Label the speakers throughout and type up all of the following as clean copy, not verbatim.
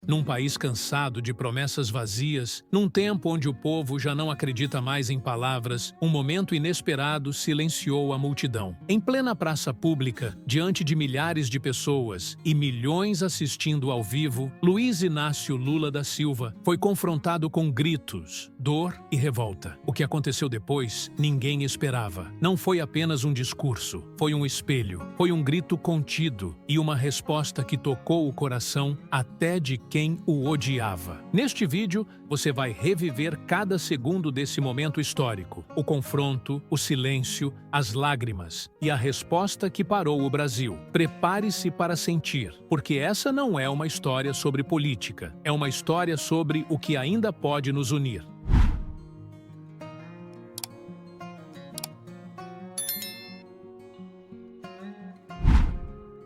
Speaker 1: Num país cansado de promessas vazias, num tempo onde o povo já não acredita mais em palavras, um momento inesperado silenciou a multidão. Em plena praça pública, diante de milhares de pessoas e milhões assistindo ao vivo, Luiz Inácio Lula da Silva foi confrontado com gritos, dor e revolta. O que aconteceu depois, ninguém esperava. Não foi apenas um discurso, foi um espelho, foi um grito contido e uma resposta que tocou o coração até de quem o odiava. Neste vídeo, você vai reviver cada segundo desse momento histórico. O confronto, o silêncio, as lágrimas e a resposta que parou o Brasil. Prepare-se para sentir, porque essa não é uma história sobre política. É uma história sobre o que ainda pode nos unir.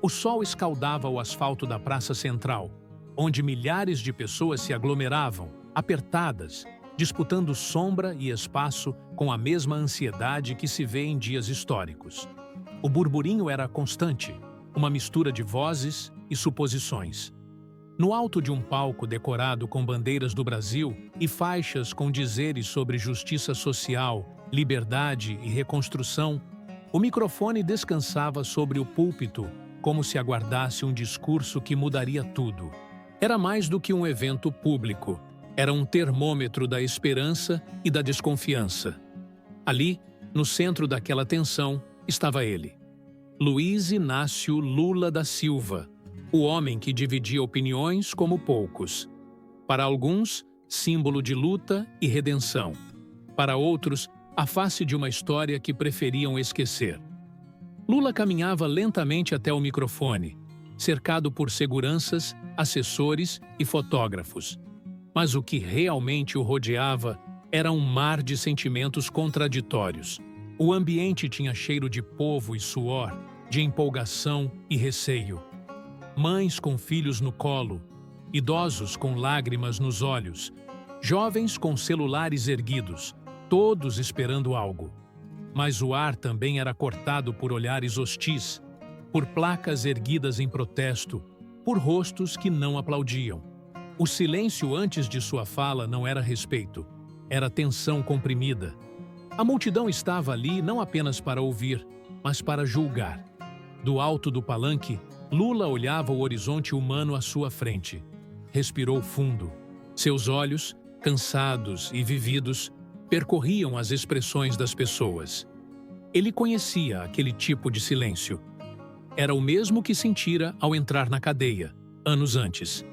Speaker 1: O sol escaldava o asfalto da Praça Central, onde milhares de pessoas se aglomeravam, apertadas, disputando sombra e espaço com a mesma ansiedade que se vê em dias históricos. O burburinho era constante, uma mistura de vozes e suposições. No alto de um palco decorado com bandeiras do Brasil e faixas com dizeres sobre justiça social, liberdade e reconstrução, o microfone descansava sobre o púlpito como se aguardasse um discurso que mudaria tudo. Era mais do que um evento público, era um termômetro da esperança e da desconfiança. Ali, no centro daquela tensão, estava ele, Luiz Inácio Lula da Silva, o homem que dividia opiniões como poucos. Para alguns, símbolo de luta e redenção. Para outros, a face de uma história que preferiam esquecer. Lula caminhava lentamente até o microfone, cercado por seguranças, assessores e fotógrafos. Mas o que realmente o rodeava era um mar de sentimentos contraditórios. O ambiente tinha cheiro de povo e suor, de empolgação e receio. Mães com filhos no colo, idosos com lágrimas nos olhos, jovens com celulares erguidos, todos esperando algo. Mas o ar também era cortado por olhares hostis, por placas erguidas em protesto, por rostos que não aplaudiam. O silêncio antes de sua fala não era respeito, era tensão comprimida. A multidão estava ali não apenas para ouvir, mas para julgar. Do alto do palanque, Lula olhava o horizonte humano à sua frente. Respirou fundo. Seus olhos, cansados e vividos, percorriam as expressões das pessoas. Ele conhecia aquele tipo de silêncio. Era o mesmo que sentira ao entrar na cadeia, anos antes.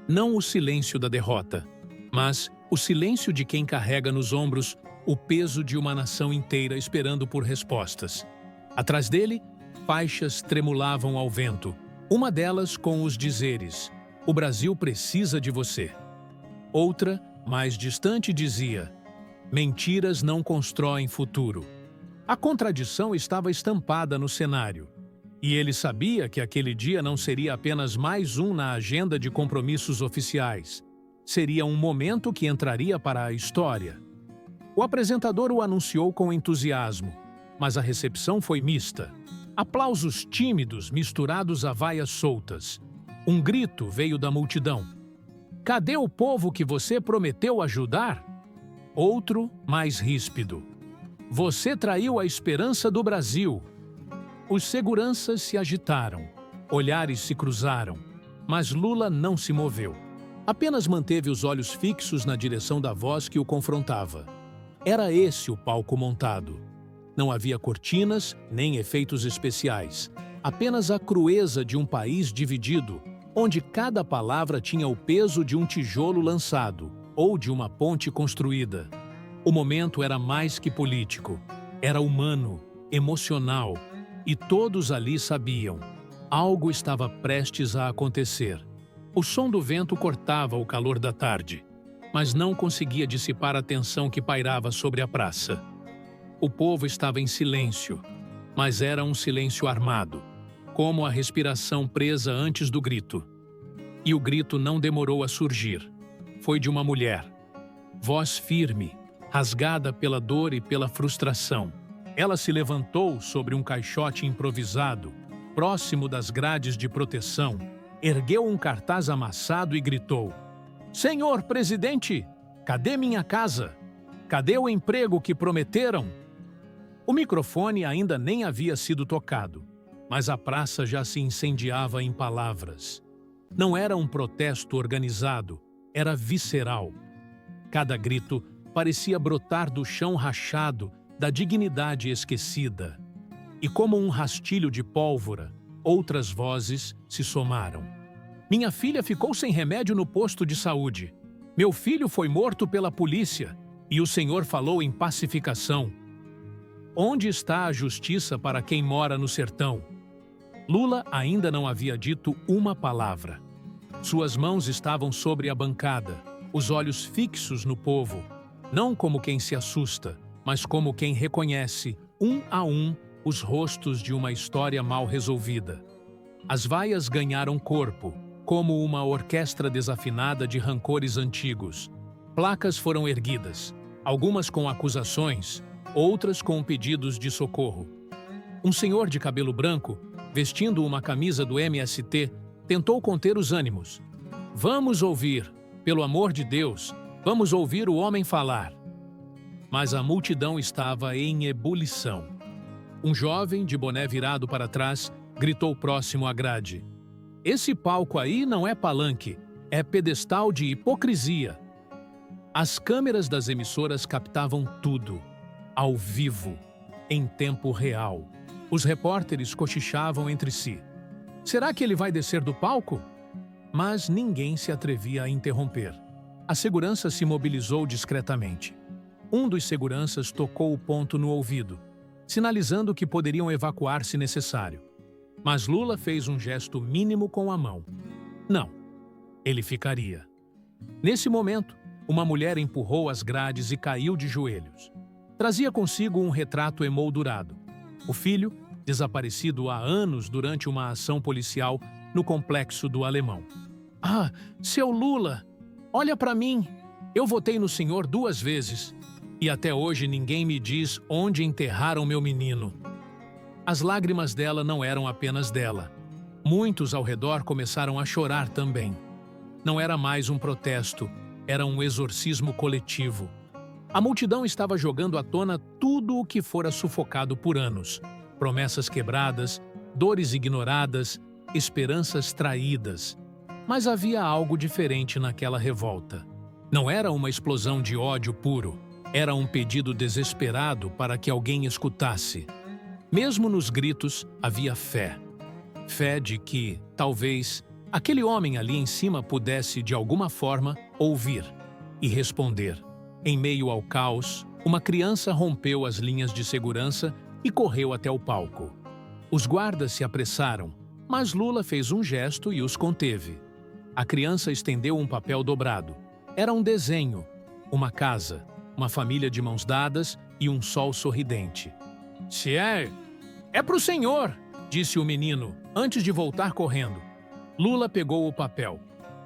Speaker 1: Não o silêncio da derrota, mas o silêncio de quem carrega nos ombros o peso de uma nação inteira esperando por respostas. Atrás dele, faixas tremulavam ao vento, uma delas com os dizeres: "O Brasil precisa de você". Outra, mais distante, dizia: "Mentiras não constroem futuro". A contradição estava estampada no cenário. E ele sabia que aquele dia não seria apenas mais um na agenda de compromissos oficiais. Seria um momento que entraria para a história. O apresentador o anunciou com entusiasmo, mas a recepção foi mista. Aplausos tímidos misturados a vaias soltas. Um grito veio da multidão: "Cadê o povo que você prometeu ajudar?" Outro, mais ríspido: "Você traiu a esperança do Brasil." Os seguranças se agitaram, olhares se cruzaram, mas Lula não se moveu. Apenas manteve os olhos fixos na direção da voz que o confrontava. Era esse o palco montado. Não havia cortinas nem efeitos especiais, apenas a crueza de um país dividido, onde cada palavra tinha o peso de um tijolo lançado ou de uma ponte construída. O momento era mais que político, era humano, emocional, e todos ali sabiam. Algo estava prestes a acontecer. O som do vento cortava o calor da tarde, mas não conseguia dissipar a tensão que pairava sobre a praça. O povo estava em silêncio, mas era um silêncio armado, como a respiração presa antes do grito. E o grito não demorou a surgir. Foi de uma mulher. Voz firme, rasgada pela dor e pela frustração. Ela se levantou sobre um caixote improvisado, próximo das grades de proteção, ergueu um cartaz amassado e gritou: "Senhor presidente, cadê minha casa? Cadê o emprego que prometeram?" O microfone ainda nem havia sido tocado, mas a praça já se incendiava em palavras. Não era um protesto organizado, era visceral. Cada grito parecia brotar do chão rachado, da dignidade esquecida. E como um rastilho de pólvora, outras vozes se somaram. Minha filha ficou sem remédio no posto de saúde. Meu filho foi morto pela polícia e o senhor falou em pacificação. Onde está a justiça para quem mora no sertão? Lula ainda não havia dito uma palavra. Suas mãos estavam sobre a bancada, os olhos fixos no povo, não como quem se assusta, mas como quem reconhece, um a um, os rostos de uma história mal resolvida. As vaias ganharam corpo, como uma orquestra desafinada de rancores antigos. Placas foram erguidas, algumas com acusações, outras com pedidos de socorro. Um senhor de cabelo branco, vestindo uma camisa do MST, tentou conter os ânimos. "Vamos ouvir, pelo amor de Deus, vamos ouvir o homem falar." Mas a multidão estava em ebulição. Um jovem, de boné virado para trás, gritou próximo à grade: "Esse palco aí não é palanque, é pedestal de hipocrisia." As câmeras das emissoras captavam tudo, ao vivo, em tempo real. Os repórteres cochichavam entre si: "Será que ele vai descer do palco?" Mas ninguém se atrevia a interromper. A segurança se mobilizou discretamente. Um dos seguranças tocou o ponto no ouvido, sinalizando que poderiam evacuar se necessário. Mas Lula fez um gesto mínimo com a mão. Não, ele ficaria. Nesse momento, uma mulher empurrou as grades e caiu de joelhos. Trazia consigo um retrato emoldurado. O filho, desaparecido há anos durante uma ação policial no complexo do Alemão. "Ah, seu Lula, olha para mim. Eu votei no senhor 2 vezes. E até hoje ninguém me diz onde enterraram meu menino." As lágrimas dela não eram apenas dela. Muitos ao redor começaram a chorar também. Não era mais um protesto, era um exorcismo coletivo. A multidão estava jogando à tona tudo o que fora sufocado por anos. Promessas quebradas, dores ignoradas, esperanças traídas. Mas havia algo diferente naquela revolta. Não era uma explosão de ódio puro. Era um pedido desesperado para que alguém escutasse. Mesmo nos gritos, havia fé. Fé de que, talvez, aquele homem ali em cima pudesse, de alguma forma, ouvir e responder. Em meio ao caos, uma criança rompeu as linhas de segurança e correu até o palco. Os guardas se apressaram, mas Lula fez um gesto e os conteve. A criança estendeu um papel dobrado. Era um desenho, uma casa, uma família de mãos dadas e um sol sorridente. "Se é pro senhor", disse o menino, antes de voltar correndo. Lula pegou o papel.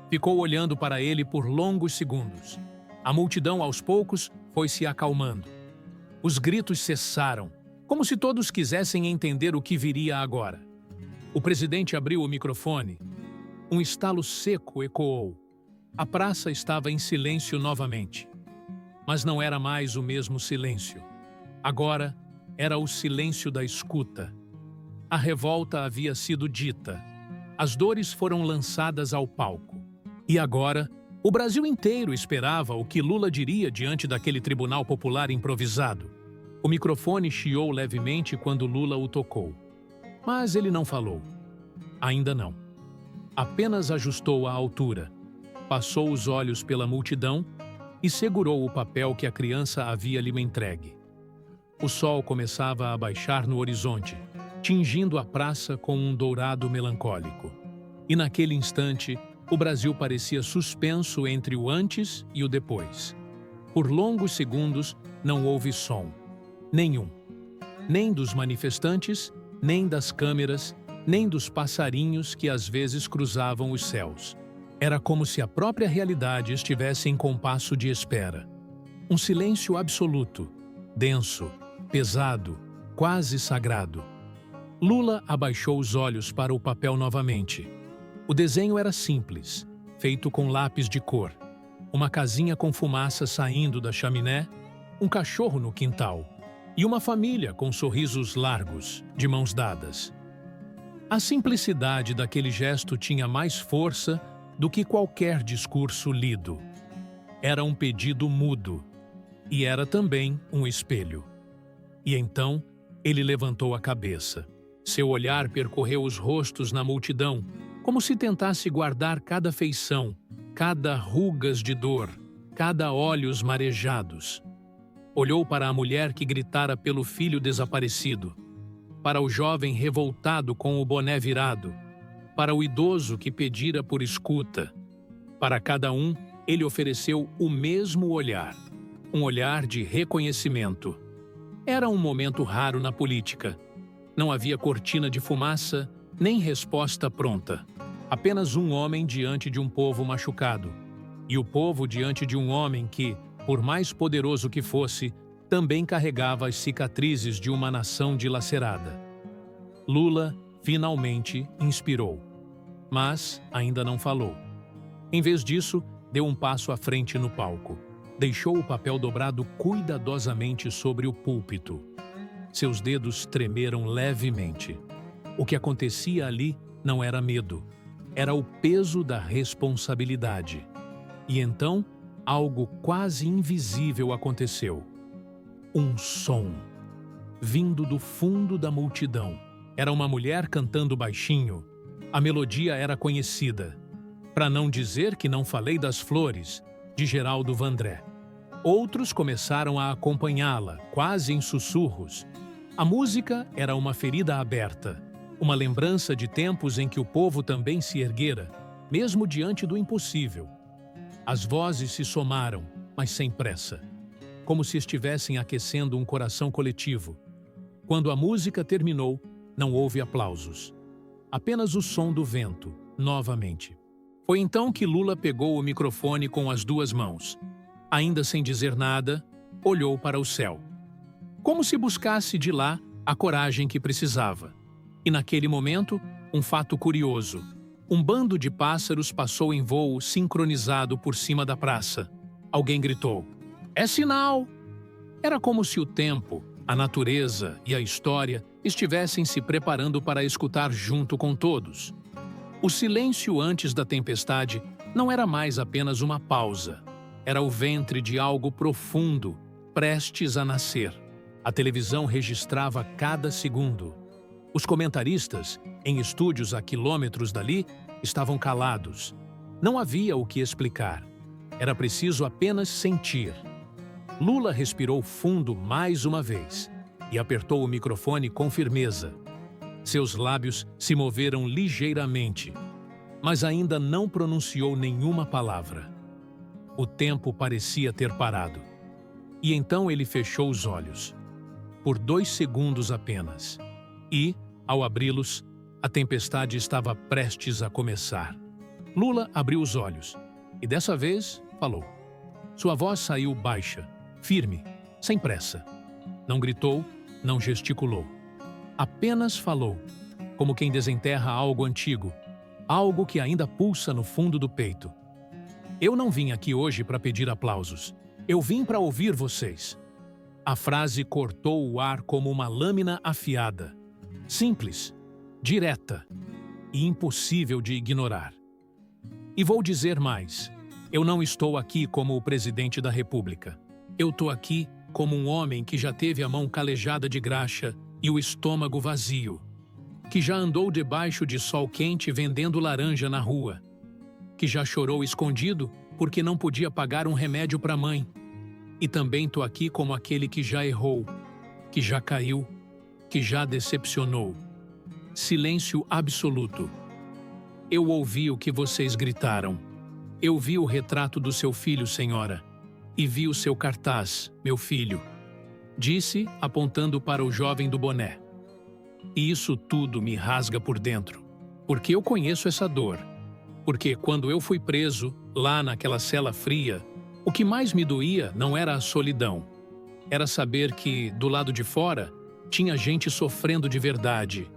Speaker 1: Ficou olhando para ele por longos segundos. A multidão, aos poucos, foi se acalmando. Os gritos cessaram, como se todos quisessem entender o que viria agora. O presidente abriu o microfone. Um estalo seco ecoou. A praça estava em silêncio novamente. Mas não era mais o mesmo silêncio. Agora era o silêncio da escuta. A revolta havia sido dita. As dores foram lançadas ao palco. E agora, o Brasil inteiro esperava o que Lula diria diante daquele tribunal popular improvisado. O microfone chiou levemente quando Lula o tocou. Mas ele não falou. Ainda não. Apenas ajustou a altura, passou os olhos pela multidão e segurou o papel que a criança havia lhe entregue. O sol começava a baixar no horizonte, tingindo a praça com um dourado melancólico. E naquele instante, o Brasil parecia suspenso entre o antes e o depois. Por longos segundos, não houve som. Nenhum. Nem dos manifestantes, nem das câmeras, nem dos passarinhos que às vezes cruzavam os céus. Era como se a própria realidade estivesse em compasso de espera. Um silêncio absoluto, denso, pesado, quase sagrado. Lula abaixou os olhos para o papel novamente. O desenho era simples, feito com lápis de cor. Uma casinha com fumaça saindo da chaminé, um cachorro no quintal e uma família com sorrisos largos, de mãos dadas. A simplicidade daquele gesto tinha mais força do que qualquer discurso lido. Era um pedido mudo e era também um espelho. E então ele levantou a cabeça. Seu olhar percorreu os rostos na multidão, como se tentasse guardar cada feição, cada rugas de dor, cada olhos marejados. Olhou para a mulher que gritara pelo filho desaparecido, para o jovem revoltado com o boné virado, para o idoso que pedira por escuta. Para cada um, ele ofereceu o mesmo olhar, um olhar de reconhecimento. Era um momento raro na política. Não havia cortina de fumaça, nem resposta pronta. Apenas um homem diante de um povo machucado. E o povo diante de um homem que, por mais poderoso que fosse, também carregava as cicatrizes de uma nação dilacerada. Lula finalmente inspirou, mas ainda não falou. Em vez disso, deu um passo à frente no palco. Deixou o papel dobrado cuidadosamente sobre o púlpito. Seus dedos tremeram levemente. O que acontecia ali não era medo, era o peso da responsabilidade. E então, algo quase invisível aconteceu. Um som, vindo do fundo da multidão. Era uma mulher cantando baixinho. A melodia era conhecida. Para não dizer que não falei das flores, de Geraldo Vandré. Outros começaram a acompanhá-la, quase em sussurros. A música era uma ferida aberta, uma lembrança de tempos em que o povo também se erguera, mesmo diante do impossível. As vozes se somaram, mas sem pressa, como se estivessem aquecendo um coração coletivo. Quando a música terminou, não houve aplausos. Apenas o som do vento, novamente. Foi então que Lula pegou o microfone com as duas mãos. Ainda sem dizer nada, olhou para o céu. Como se buscasse de lá a coragem que precisava. E naquele momento, um fato curioso. Um bando de pássaros passou em voo sincronizado por cima da praça. Alguém gritou: "É sinal!" Era como se o tempo, a natureza e a história estivessem se preparando para escutar junto com todos. O silêncio antes da tempestade não era mais apenas uma pausa. Era o ventre de algo profundo, prestes a nascer. A televisão registrava cada segundo. Os comentaristas, em estúdios a quilômetros dali, estavam calados. Não havia o que explicar. Era preciso apenas sentir. Lula respirou fundo mais uma vez e apertou o microfone com firmeza. Seus lábios se moveram ligeiramente, mas ainda não pronunciou nenhuma palavra. O tempo parecia ter parado. E então ele fechou os olhos. Por 2 segundos apenas. E, ao abri-los, a tempestade estava prestes a começar. Lula abriu os olhos e, dessa vez, falou. Sua voz saiu baixa, firme, sem pressa. Não gritou, não gesticulou. Apenas falou, como quem desenterra algo antigo, algo que ainda pulsa no fundo do peito. Eu não vim aqui hoje para pedir aplausos. Eu vim para ouvir vocês. A frase cortou o ar como uma lâmina afiada. Simples, direta e impossível de ignorar. E vou dizer mais. Eu não estou aqui como o presidente da República. Eu estou aqui como um homem que já teve a mão calejada de graxa e o estômago vazio, que já andou debaixo de sol quente vendendo laranja na rua, que já chorou escondido porque não podia pagar um remédio para a mãe. E também estou aqui como aquele que já errou, que já caiu, que já decepcionou. Silêncio absoluto. Eu ouvi o que vocês gritaram. Eu vi o retrato do seu filho, senhora, e vi o seu cartaz, meu filho. Disse, apontando para o jovem do boné. E isso tudo me rasga por dentro, porque eu conheço essa dor. Porque quando eu fui preso, lá naquela cela fria, o que mais me doía não era a solidão. Era saber que, do lado de fora, tinha gente sofrendo de verdade.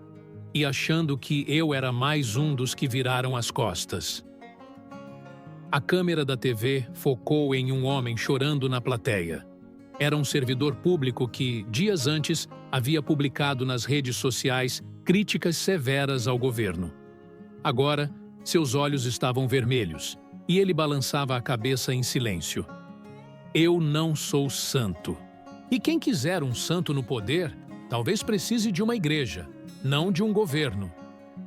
Speaker 1: e achando que eu era mais um dos que viraram as costas. A câmera da TV focou em um homem chorando na plateia. Era um servidor público que, dias antes, havia publicado nas redes sociais críticas severas ao governo. Agora, seus olhos estavam vermelhos e ele balançava a cabeça em silêncio. Eu não sou santo. E quem quiser um santo no poder, talvez precise de uma igreja, não de um governo.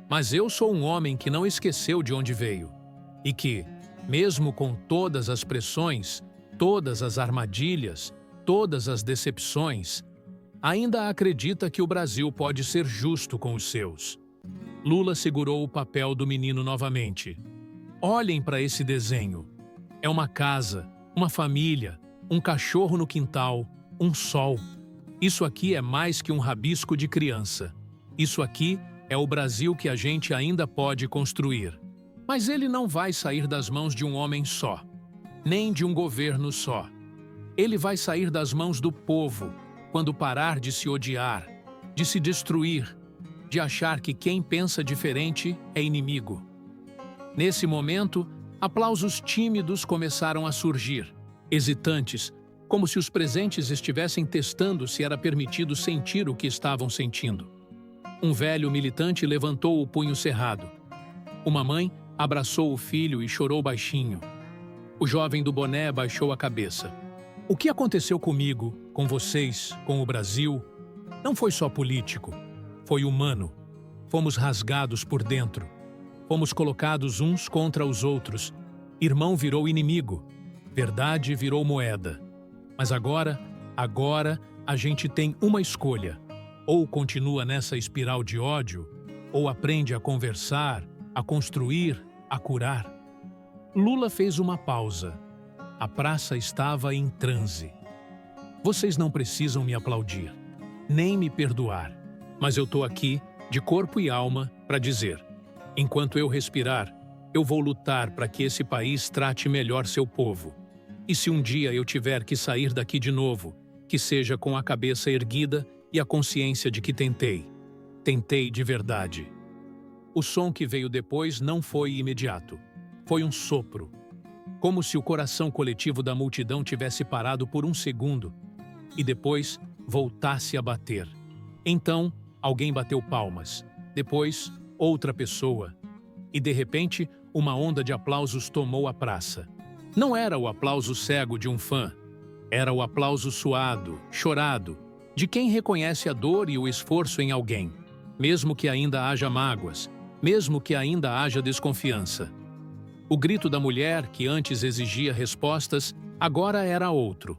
Speaker 1: Mas eu sou um homem que não esqueceu de onde veio e que, mesmo com todas as pressões, todas as armadilhas, todas as decepções, ainda acredita que o Brasil pode ser justo com os seus. Lula segurou o papel do menino novamente. Olhem para esse desenho. É uma casa, uma família, um cachorro no quintal, um sol. Isso aqui é mais que um rabisco de criança. Isso aqui é o Brasil que a gente ainda pode construir. Mas ele não vai sair das mãos de um homem só, nem de um governo só. Ele vai sair das mãos do povo quando parar de se odiar, de se destruir, de achar que quem pensa diferente é inimigo. Nesse momento, aplausos tímidos começaram a surgir, hesitantes, como se os presentes estivessem testando se era permitido sentir o que estavam sentindo. Um velho militante levantou o punho cerrado. Uma mãe abraçou o filho e chorou baixinho. O jovem do boné baixou a cabeça. O que aconteceu comigo, com vocês, com o Brasil, não foi só político, foi humano. Fomos rasgados por dentro. Fomos colocados uns contra os outros. Irmão virou inimigo. Verdade virou moeda. Mas agora a gente tem uma escolha. Ou continua nessa espiral de ódio, ou aprende a conversar, a construir, a curar. Lula fez uma pausa. A praça estava em transe. Vocês não precisam me aplaudir, nem me perdoar, mas eu estou aqui, de corpo e alma, para dizer: enquanto eu respirar, eu vou lutar para que esse país trate melhor seu povo. E se um dia eu tiver que sair daqui de novo, que seja com a cabeça erguida e a consciência de que tentei. Tentei de verdade. O som que veio depois não foi imediato. Foi um sopro. Como se o coração coletivo da multidão tivesse parado por um segundo e depois voltasse a bater. Então, alguém bateu palmas. Depois, outra pessoa. E, de repente, uma onda de aplausos tomou a praça. Não era o aplauso cego de um fã. Era o aplauso suado, chorado, de quem reconhece a dor e o esforço em alguém, mesmo que ainda haja mágoas, mesmo que ainda haja desconfiança. O grito da mulher, que antes exigia respostas, agora era outro.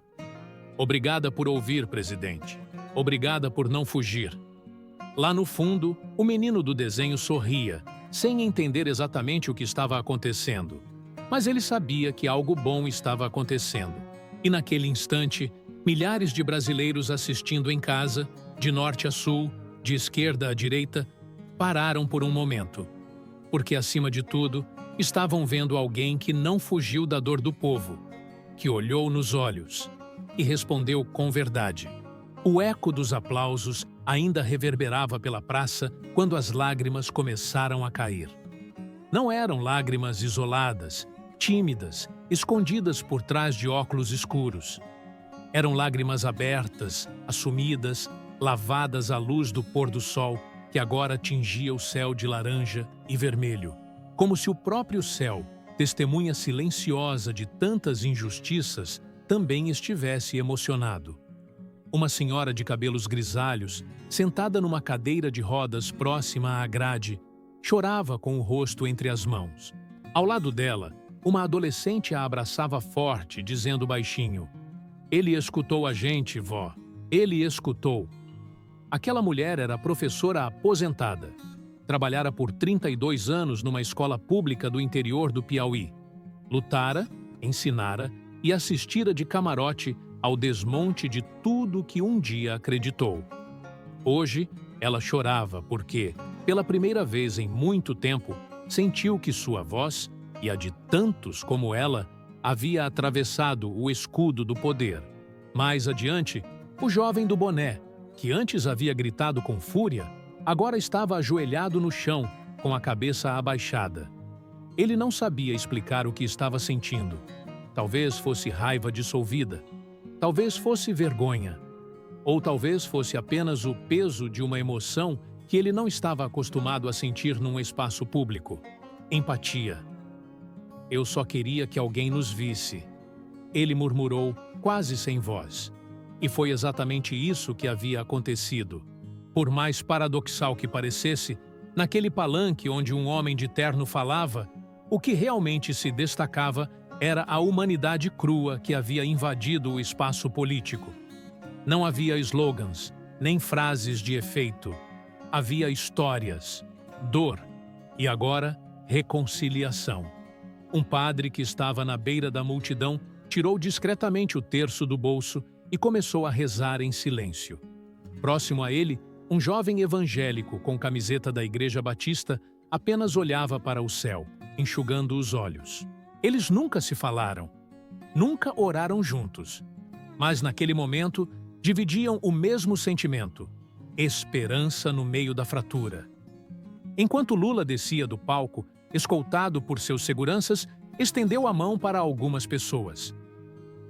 Speaker 1: Obrigada por ouvir, presidente. Obrigada por não fugir. Lá no fundo, o menino do desenho sorria, sem entender exatamente o que estava acontecendo. Mas ele sabia que algo bom estava acontecendo. E naquele instante, milhares de brasileiros assistindo em casa, de norte a sul, de esquerda a direita, pararam por um momento. Porque, acima de tudo, estavam vendo alguém que não fugiu da dor do povo, que olhou nos olhos e respondeu com verdade. O eco dos aplausos ainda reverberava pela praça quando as lágrimas começaram a cair. Não eram lágrimas isoladas, tímidas, escondidas por trás de óculos escuros. Eram lágrimas abertas, assumidas, lavadas à luz do pôr do sol que agora tingia o céu de laranja e vermelho, como se o próprio céu, testemunha silenciosa de tantas injustiças, também estivesse emocionado. Uma senhora de cabelos grisalhos, sentada numa cadeira de rodas próxima à grade, chorava com o rosto entre as mãos. Ao lado dela, uma adolescente a abraçava forte, dizendo baixinho: "Ele escutou a gente, vó. Ele escutou." Aquela mulher era professora aposentada. Trabalhara por 32 anos numa escola pública do interior do Piauí. Lutara, ensinara e assistira de camarote ao desmonte de tudo que um dia acreditou. Hoje, ela chorava porque, pela primeira vez em muito tempo, sentiu que sua voz, e a de tantos como ela, havia atravessado o escudo do poder. Mais adiante, o jovem do boné, que antes havia gritado com fúria, Agora estava ajoelhado no chão, com a cabeça abaixada. Ele não sabia explicar o que estava sentindo. Talvez fosse raiva dissolvida. Talvez fosse vergonha. Ou talvez fosse apenas o peso de uma emoção que ele não estava acostumado a sentir num espaço público. Empatia. Eu só queria que alguém nos visse. Ele murmurou, quase sem voz. E foi exatamente isso que havia acontecido. Por mais paradoxal que parecesse, naquele palanque onde um homem de terno falava, o que realmente se destacava era a humanidade crua que havia invadido o espaço político. Não havia slogans, nem frases de efeito. Havia histórias, dor e agora reconciliação. Um padre que estava na beira da multidão tirou discretamente o terço do bolso e começou a rezar em silêncio. Próximo a ele, um jovem evangélico com camiseta da Igreja Batista apenas olhava para o céu, enxugando os olhos. Eles nunca se falaram, nunca oraram juntos, mas naquele momento dividiam o mesmo sentimento: esperança no meio da fratura. Enquanto Lula descia do palco, escoltado por seus seguranças, estendeu a mão para algumas pessoas.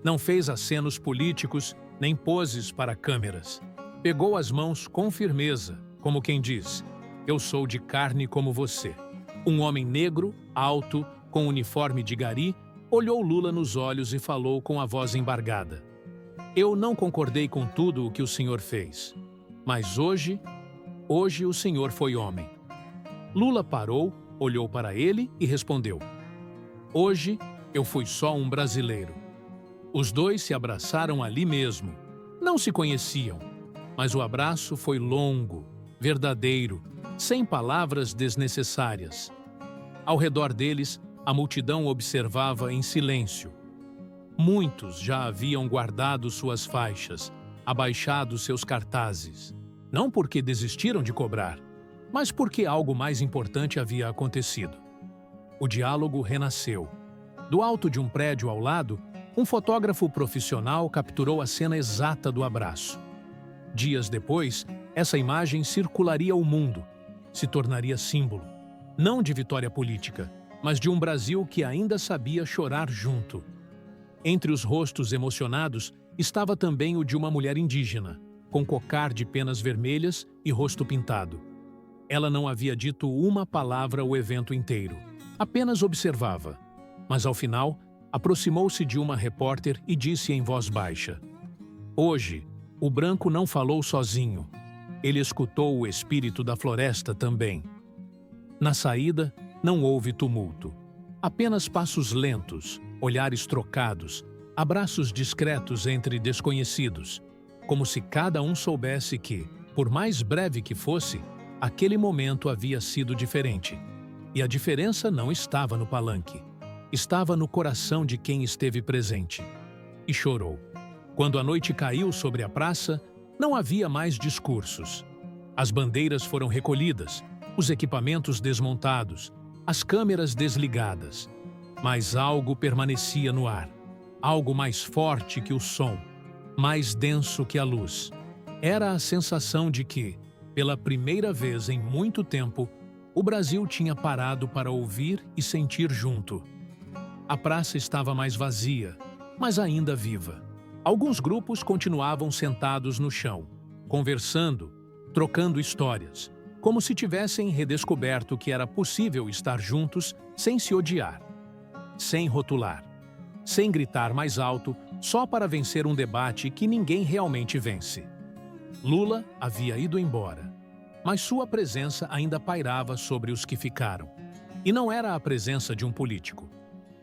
Speaker 1: Não fez acenos políticos nem poses para câmeras. Pegou as mãos com firmeza, como quem diz: eu sou de carne como você. Um homem negro, alto, com uniforme de gari, olhou Lula nos olhos e falou com a voz embargada: eu não concordei com tudo o que o senhor fez, mas hoje o senhor foi homem. Lula parou, olhou para ele e respondeu: hoje eu fui só um brasileiro. Os dois se abraçaram ali mesmo. Não se conheciam, mas o abraço foi longo, verdadeiro, sem palavras desnecessárias. Ao redor deles, a multidão observava em silêncio. Muitos já haviam guardado suas faixas, abaixado seus cartazes. Não porque desistiram de cobrar, mas porque algo mais importante havia acontecido. O diálogo renasceu. Do alto de um prédio ao lado, um fotógrafo profissional capturou a cena exata do abraço. Dias depois, essa imagem circularia o mundo, se tornaria símbolo, não de vitória política, mas de um Brasil que ainda sabia chorar junto. Entre os rostos emocionados estava também o de uma mulher indígena, com cocar de penas vermelhas e rosto pintado. Ela não havia dito uma palavra o evento inteiro, apenas observava. Mas ao final, aproximou-se de uma repórter e disse em voz baixa: hoje, o branco não falou sozinho. Ele escutou o espírito da floresta também. Na saída, não houve tumulto. Apenas passos lentos, olhares trocados, abraços discretos entre desconhecidos, como se cada um soubesse que, por mais breve que fosse, aquele momento havia sido diferente. E a diferença não estava no palanque. Estava no coração de quem esteve presente. E chorou. Quando a noite caiu sobre a praça, não havia mais discursos. As bandeiras foram recolhidas, os equipamentos desmontados, as câmeras desligadas. Mas algo permanecia no ar. Algo mais forte que o som, mais denso que a luz. Era a sensação de que, pela primeira vez em muito tempo, o Brasil tinha parado para ouvir e sentir junto. A praça estava mais vazia, mas ainda viva. Alguns grupos continuavam sentados no chão, conversando, trocando histórias, como se tivessem redescoberto que era possível estar juntos sem se odiar, sem rotular, sem gritar mais alto só para vencer um debate que ninguém realmente vence. Lula havia ido embora, mas sua presença ainda pairava sobre os que ficaram. E não era a presença de um político.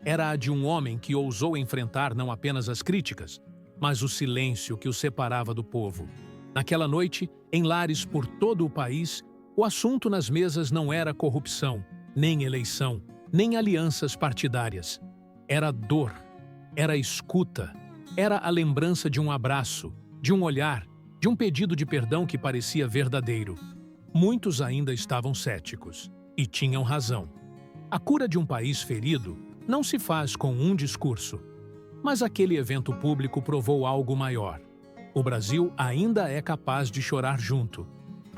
Speaker 1: Era a de um homem que ousou enfrentar não apenas as críticas, mas o silêncio que o separava do povo. Naquela noite, em lares por todo o país, o assunto nas mesas não era corrupção, nem eleição, nem alianças partidárias. Era dor, era escuta, era a lembrança de um abraço, de um olhar, de um pedido de perdão que parecia verdadeiro. Muitos ainda estavam céticos, e tinham razão. A cura de um país ferido não se faz com um discurso. Mas aquele evento público provou algo maior. O Brasil ainda é capaz de chorar junto.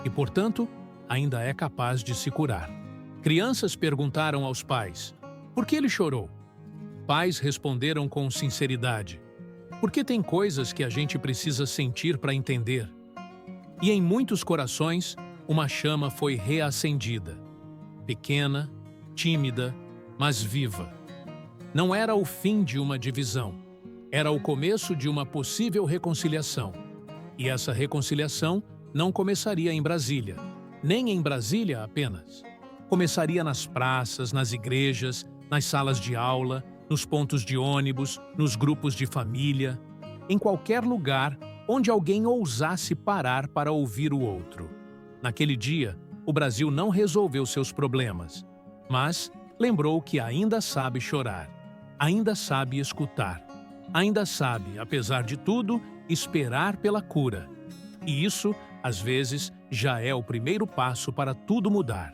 Speaker 1: E, portanto, ainda é capaz de se curar. Crianças perguntaram aos pais: por que ele chorou? Pais responderam com sinceridade: porque tem coisas que a gente precisa sentir para entender. E em muitos corações, uma chama foi reacendida. Pequena, tímida, mas viva. Não era o fim de uma divisão. Era o começo de uma possível reconciliação. E essa reconciliação não começaria em Brasília, nem em Brasília apenas. Começaria nas praças, nas igrejas, nas salas de aula, nos pontos de ônibus, nos grupos de família, em qualquer lugar onde alguém ousasse parar para ouvir o outro. Naquele dia, o Brasil não resolveu seus problemas, mas lembrou que ainda sabe chorar, ainda sabe escutar, ainda sabe, apesar de tudo, esperar pela cura. E isso, às vezes, já é o primeiro passo para tudo mudar.